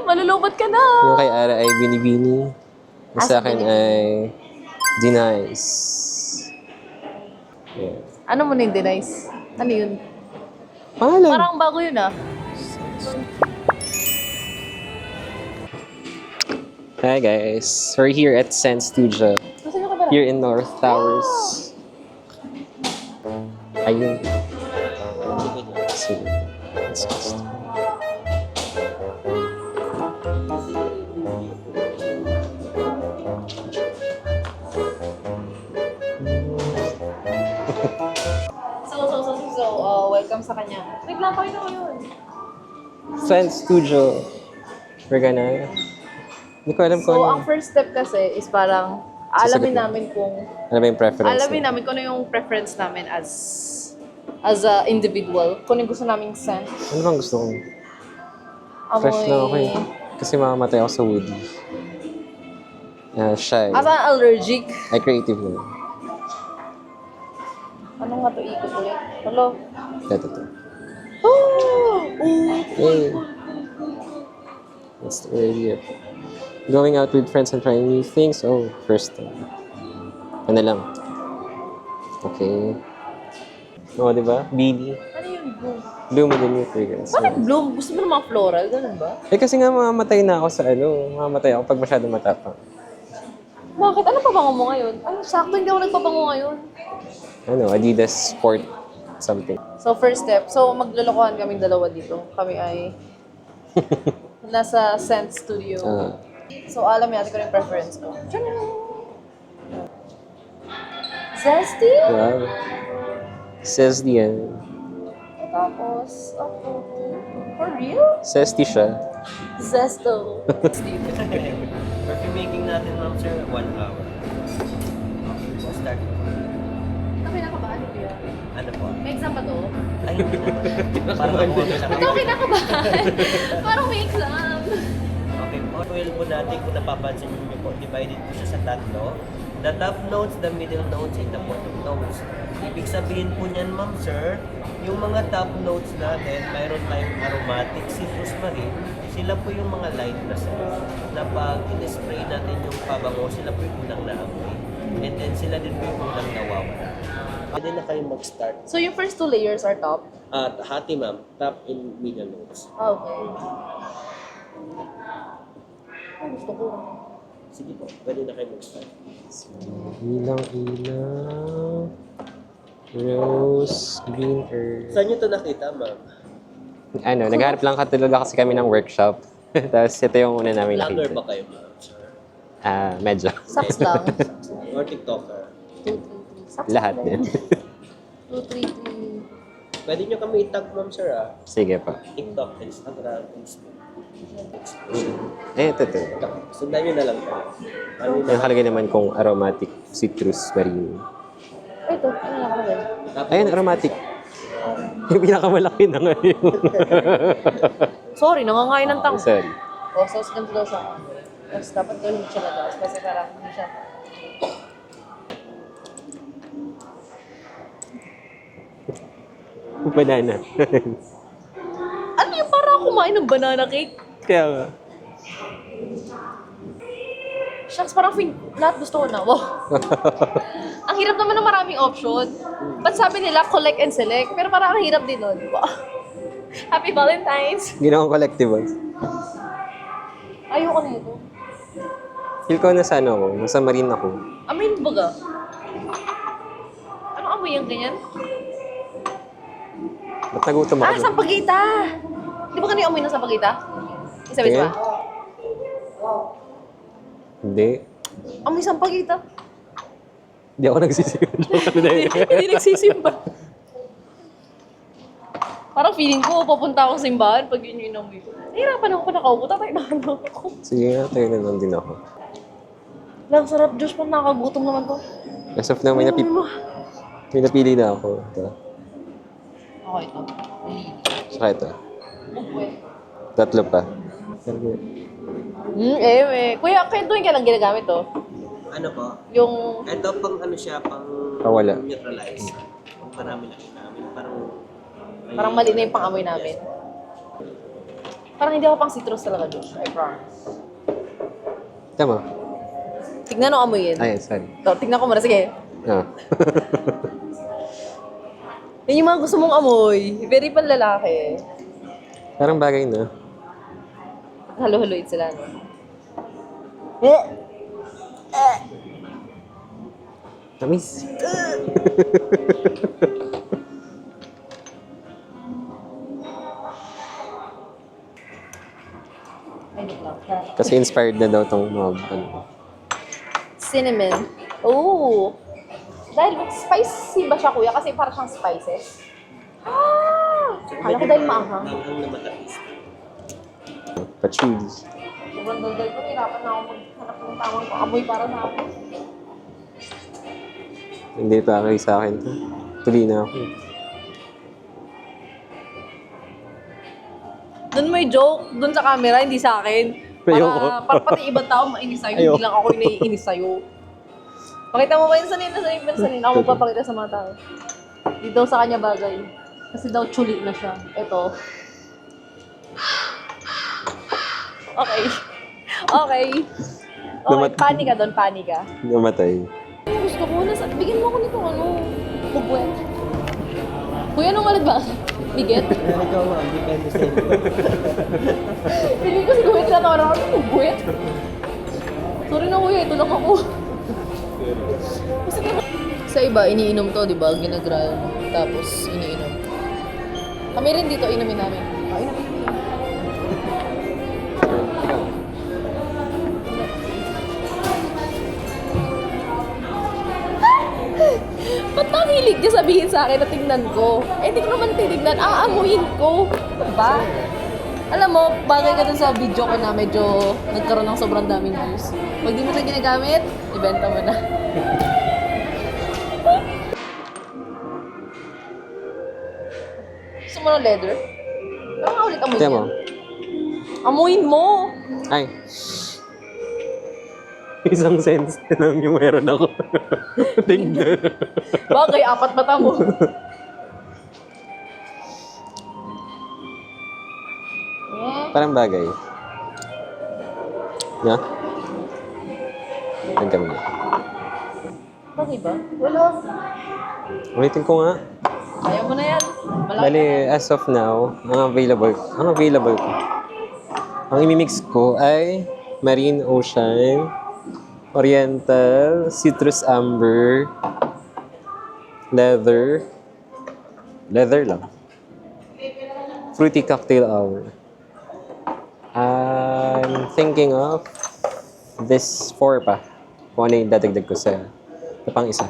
Malulobot ka na! Yung kay Ara ay Binibini. Yung sa akin ay Denice. Yeah. Ano mo na yung denies? Ano yun? Pangalan. Parang bago yun ah. Hi guys, we're here at Sense Studio. Nasaan ka ba? Here in North Towers. Ayun. Sige. Let's just... Welcome sa kanya. Nagla pa kayo yun. Sense Studio. We're gonna... Hindi ko alam kung So, ang first step kasi is parang alamin namin kung... ano ba yung preference? Alamin namin kung ano yung preference namin as a individual. Kung ano yung gusto naming scent. Ano bang gusto ko? Fresh na ako eh. Kasi mamamatay ako sa woody. Shy. As an allergic. Ay, creative naman. Ano nga to ikot ulit? Hello? Ito. Oh! Hey. That's the idea. Going out with friends and trying new things? Oh, first time. Ano lang? Okay. Oo, di ba? Beanie. Ano yung bloom? Bloom with a new fragrance. Bakit bloom? Gusto mo ng mga floral? Ganun ba? Eh kasi nga mamamatay na ako sa mamamatay ako pag masyado matapang. Bakit? Ano pabango mo ngayon? Ay, sakto hindi ako nagpabango ngayon. Adidas Sport something. So, first step. So, maglolokohan kaming dalawa dito. Kami ay nasa Scent Studio. So, alam natin kung yung preference ko. Zesty? Wow. Says the end. Tapos, ako. For real? Zesty siya. Zesto. Perfume making natin, ma'am, sir, 1 hour. Okay, we'll start. Kinakabahan mo yun? Ano po? May exam ba to? Ay, hindi naman. Parang ako sa Ito kinakabahan. Parang may exam. Okay po. Oil po natin, kung napapansin niyo po, divided po siya sa tatlo. The top notes, the middle notes, and the bottom notes. Ibig sabihin po niyan, ma'am, sir, yung mga top notes natin, mayroon tayong aromatic, citrus marine, sila po yung mga light na sir, na pag in-spray natin yung pabango, sila po yung unang naamoy. And then sila din po yung unang nawawala. Pwede na kayo mag-start. So, yung first 2 layers are top? Hati, ma'am. Top and middle notes. Okay. Ay, gusto ko. Sige po, pwede na kayo mag-start. Ilang. Rose, green earth. Saan nyo ito nakita, ma'am? Naghanap lang katulad kasi kami ng workshop. Tapos ito yung una namin Vlogger nakita. ba kayo, ma'am, sir? Medyo. Saks lang. Or TikToker? 2, 3, 3. Saks Lahat lang. din. 2, 3, 3. Pwede nyo kami itag, ma'am, sir, Sige pa. TikTok, Instagram, Facebook. Ito. Sundan nyo na lang po. Ano yun? Nakalagay naman kung aromatic citrus marine. Ito, ano nakalagay? Ayun, aromatic. Yung pinakamalaki na ngayon. Sorry, nangangain ng tang. Sorry. O, so, ganito daw siya. Tapos dapat gawin siya na daw. Kasi parang hindi siya. Banana. Ano yung parang kumain ng banana cake? Kaya nga. Shucks, parang lahat gusto ko na. Wow. Ang hirap naman ng maraming option. Ba't sabi nila collect and select? Pero parang ang hirap din nun. Wow. Happy Valentine's! Ginawang collectibles. Ayoko na ito. Feel ko nasa ako. Nasa marine ako. Amoy baga. Ano amoy yung ganyan? Ba't nagutom ako? Sampagita! Di ba kanina amoy ng sampagita? Isabi ba? Hindi. Amoy sampagita. Hindi ako nagsisimba. Hindi nagsisimba. Parang feeling ko, papunta ako sa simbahan pag yun yung amoy ko. Nahirapan ako pa nakaupo. Tatay na ako. Sige nga, tayo na lang din ako. Lang, sarap. Diyos, pa nakagutom naman to. As of now, may napili na ako. Ito. Okay, ito. Saka ito. Bugwe. 3 pa. Kuya, kaya doon ka lang ginagamit to? Ano po? Yung... Ito pang ano siya, pang Pawala. neutralize. Pang marami lang namin. Parang Parang mali na yung pang-amoy namin. Parang hindi ako pang citrus talaga, Josh. I promise. Tama. Tignan mo amoyin. Ay, sorry. So, tignan ko muna. Sige. Ah. Yan yung mga gusto mong amoy. Very panlalaki. Parang bagay na. Halo-haloid sila, no? Tamis. Ay, di lang. Kasi inspired na daw tong mga ano. Cinnamon. Oh! Dahil spicy ba siya, kuya? Kasi parang siyang spices. Ah! Kala ko dahil maanghang. Maanghang na matamis. Patchouli. Sobrang daldal ko. Hirapan na ako maghanap ng tamang amoy para sa akin. Hindi pa kayo sa akin to. Tuloy na ako. Doon may joke, doon sa camera, hindi sa akin. Ayoko. Para pati ibang tao mainis sa'yo, hindi lang ako yung naiinis sa'yo. Pakita mo ba yun sanin? Ako magpapakita sa mga tao. Di daw sa kanya bagay. Kasi daw chuli na siya. Ito. Okay. Okay. Okay, pani ka doon, pani ka. Namatay. Ano gusto ko? Bigyan mo ako nito, ano? Bugwet. Kuya, anong malag ba? Biget? Ikaw, ma'am, depende sa inyo. Piling ko si Kuya tinatawa na ako, bugwet. Sorry na kuya, ito lang ako. Sa iba, iniinom to, di ba? Ginagray mo. Tapos, iniinom. Kami rin dito, inumin namin. Inumin. Ba't ang hilig niya sabihin sa akin na tingnan ko? Eh, hindi ko naman titignan. Aamuin ko. Ba? Alam mo, bagay ka dun sa video ko na medyo nagkaroon ng sobrang daming views. Pag di mo na ginagamit, ibenta mo na. Gusto mo ng leather? Ano nga ulit amoy Tiyan mo. niya? Amuin mo! Ay. Isang sense na lang yung meron ako. Tingnan. Bagay, 4 mata mo. Parang bagay. Na? Yan kami. Bagay ba? Wala. Ulitin ko nga. Ayaw mo na yan. Malaki. Bali, as of now, ang available ko. Ang imimix ko ay Marine Ocean, Oriental, Citrus Amber, Leather lang. Fruity Cocktail Hour. I'm thinking of this 4 pa. Kung ano yung dadagdag ko sa pang isa.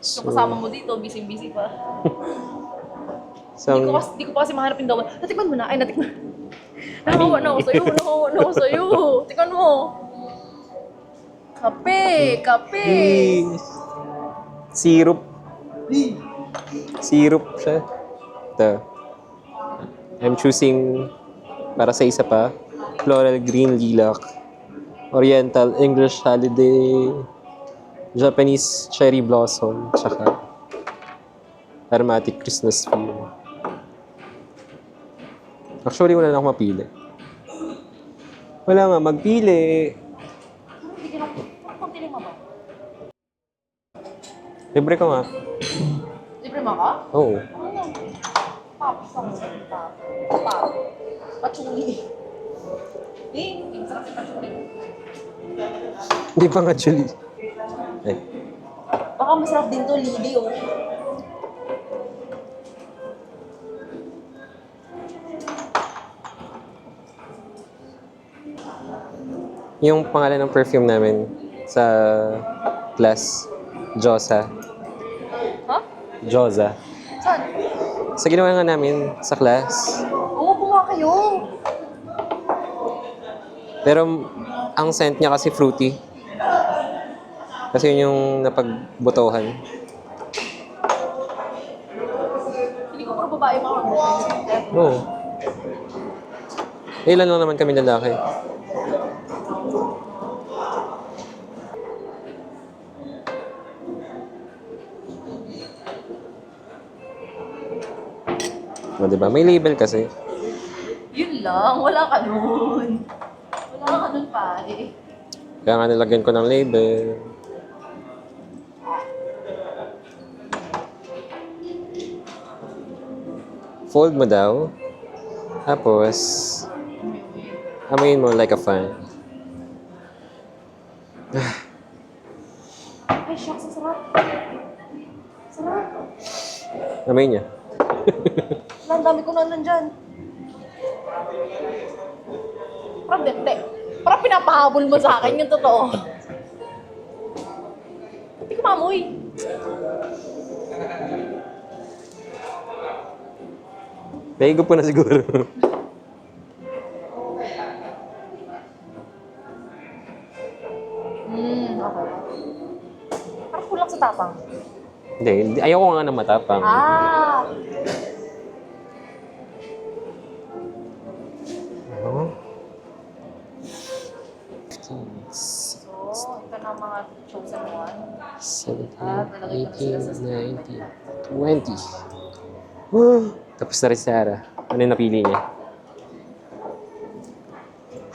So, kasama mo dito, busy-busy pa. So, Di ko pa kasi mahanap yung dawan. Natikman mo na. Ay, natikman. Nakawa na ako sa'yo. Tikman mo. Kape. Syrup. Syrup siya. Ito. I'm choosing para sa isa pa. Floral Green Lilac. Oriental English Holiday. Japanese Cherry Blossom. Tsaka Aromatic Christmas Feel. Actually, wala na akong mapili. Wala nga, magpili. Pagpili mo ba? Libre ko nga. Libre mo ka? Oo. Patchouli. Ang sarap yung patchouli. Hindi pa nga, Julie. Ay. Baka masarap din to, Lily, oh. Yung pangalan ng perfume namin sa class, Josa. Ha? Josa. Saan? Sa ginawa nga namin sa class. Oo, buha kayo. Pero ang scent niya kasi fruity. Kasi yun yung napagbotohan. Hindi ko puro babae mga Oo. Ilan lang naman kami lalaki. O, diba? May label kasi. lang. Wala ka nun. Wala ka nun, pare. Kaya nga nilagyan ko ng label. Fold mo daw. Tapos, amoyin mo like a fan. Ay, shucks, ang sarap. Sarap. Amoyin niya. Wala, ang dami ko na nandyan. Parang hindi. Parang pinapahabol mo sa akin yung totoo. Hindi ko maamoy. Naigo po na siguro. Okay. Parang kulang sa tapang. Hindi, ayoko nga na matapang. Ah! Ano? So, ito na ang mga chosen one. 17, 18, 19, 20. Tapos na rin si Sarah. Ano yung napili niya?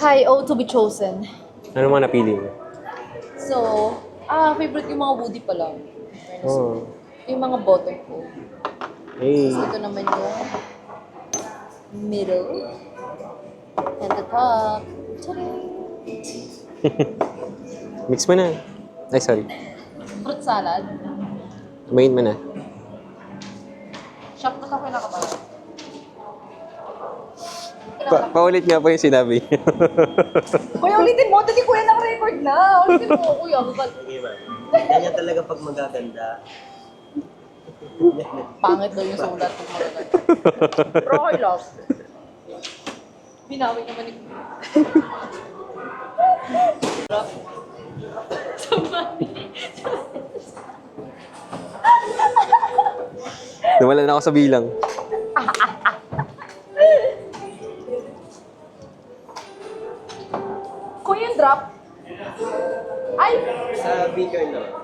Hi, oh, to be chosen. Ano mga napili niya? So, favorite yung mga woody pa lang. Oh. Yung mga bottom ko. Hey. So, ito naman yung middle. And the top. Ta-da! Mix mo na. Ay, sorry. Fruit salad. Amoyin mo na. Shop na ako kinakabahan. Paulit nga po yung sinabi niyo. Kuya, ulitin mo. Dali kuya naka-record na. Ulitin mo, kuya. Sige, ma'am. Ganyan talaga pag magaganda. Pangit daw yung sulat pag magaganda. Pero okay lang. Binawi naman ni kuya. Nawala na ako sa bilang. Kuya, yung drop. Ay! Sa beaker na.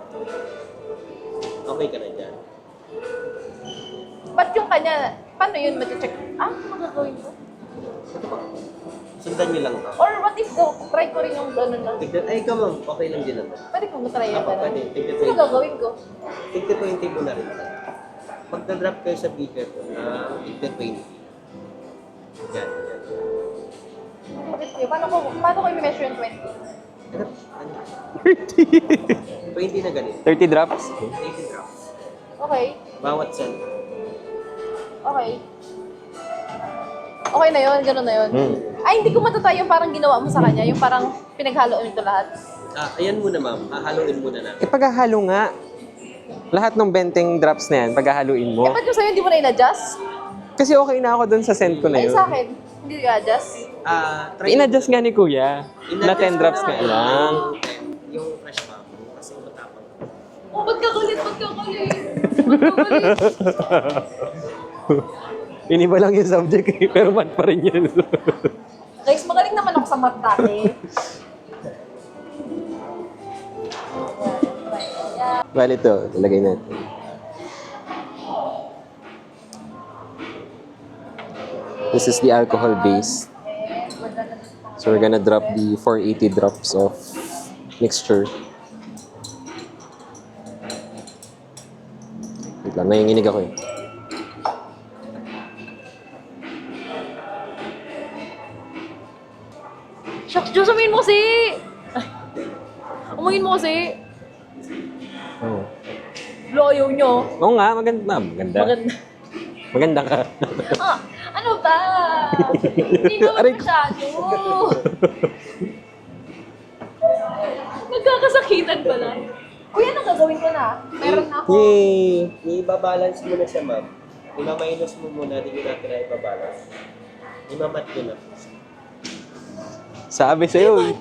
Okay ka na dyan. Ba't yung kanya, paano yun mag-check? Magagawin ko? Sundan nyo lang to. Or what if try ko rin yung gano'n na? Tignan, ay, come on. Okay lang din naman. Pwede ko matry yung Ako, gano'n. pwede. Tignan Ano gagawin ko? Tigda 20 mo na rin. Pag na-drop kayo sa beaker ko, tigda 20. Yan, yan. Bakit yun? Paano ko i-measure yung 20? 20 na ganito. 30 drops? 80 drops. Okay. Bawat cent. Okay. Okay na yun, gano'n na yun. Ay, hindi ko matatay yung parang ginawa mo sa kanya, yung parang pinaghaloan ito lahat. Ayan muna, ma'am. Hahaluin muna natin. Paghahalo nga. Lahat ng 20 drops na yan, paghahaluin mo. Ba't yung sa'yo hindi mo na in-adjust? Kasi okay na ako dun sa scent ko na Ay, yun. sa akin, hindi ka adjust. In-adjust nga ni Kuya. Na 10 drops nga lang. Yung fresh pa. Kasi matapang. Oh, ba't ka kulit? Ba't ka kulit? Ba't ka kulit? Iniba lang yung subject eh, pero mat pa rin yun. Guys, magaling naman ako sa math dati. Well, ito, ilagay natin. This is the alcohol base. So we're gonna drop the 480 drops of mixture. Wait lang, nanginginig ako eh. Shucks, Diyos, amuyin mo kasi! Ay, amuyin mo kasi! Oh. Ayaw nyo. Oo nga, maganda. Maganda. Maganda. Maganda ka. Ano ba? Hindi naman Aray ko. masyado. Nagkakasakitan pala. Kuya, anong gagawin ko na? Meron na ako. Yay! Ibabalance mo na siya, ma'am. Imaminus mo muna, hindi nyo natin na ibabalance. Imamat ko na. Sabi sa'yo eh.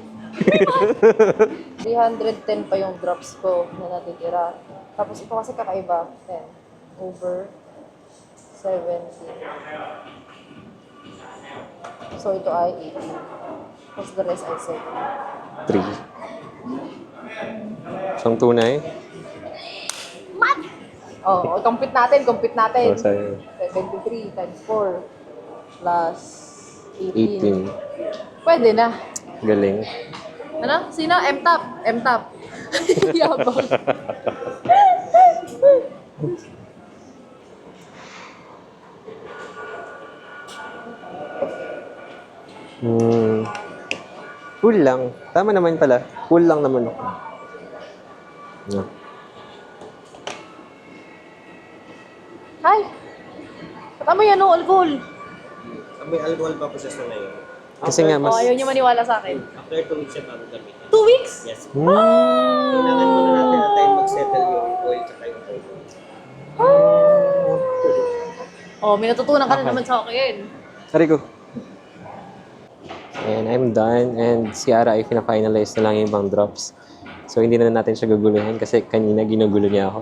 310 pa yung drops ko na natitira. Tapos ito kasi kakaiba. 10 over 70. So ito ay 80. Tapos the rest I said. 3. Isang tunay. Mat! Oh, compute natin. Oh, sa'yo. 73 times 4 plus 18. Pwede na. Galing. Ano? Sino? M-Top. M-Top. Yabang. Cool lang. Tama naman pala. Cool lang naman ako. Yeah. Hi! Ba't amoy ano, alcohol? May alcohol pa po siya sa ngayon. Kasi nga mas... Oh, ayaw niya maniwala sa akin. After 2 weeks siya bago gamitin. 2 weeks? Yes. Hmm. Kailangan muna natin na tayo mag-settle yung oil tsaka yung oil. Oh, may natutunan ka na naman sa akin. Sorry ko. And I'm done. And si Ara ay pina-finalize na lang yung ibang drops. So hindi na natin siya guguluhin kasi kanina ginugulo niya ako.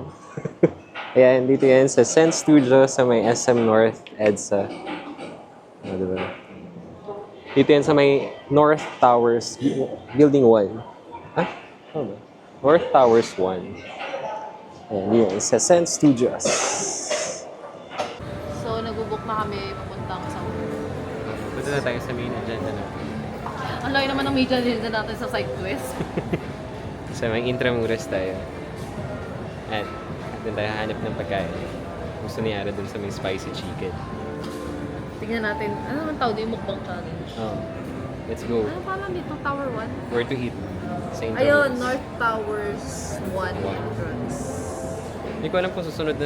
Ayan, dito yan sa Sense Studio sa may SM North EDSA. Oh, diba? Dito yan sa may North Towers, Building 1. Ah? Ano ba? North Towers 1. Ayan, yun, sa Sense Studios. So, nag-book na kami papuntang sa... Punta na tayo sa main agenda na. Ang laki naman ng media agenda natin sa side quest. Sa may Intramuros tayo. At doon tayo hanap ng pagkain. Gusto ni Ara dun sa may spicy chicken. Tignan natin. Ano naman tawag yung mukbang challenge? Oh, let's go. Ano pa lang dito? Tower 1? Where to eat? Sa Intramuros. Ayun, North Towers 1 One. entrance. Hindi ko alam kung susunod na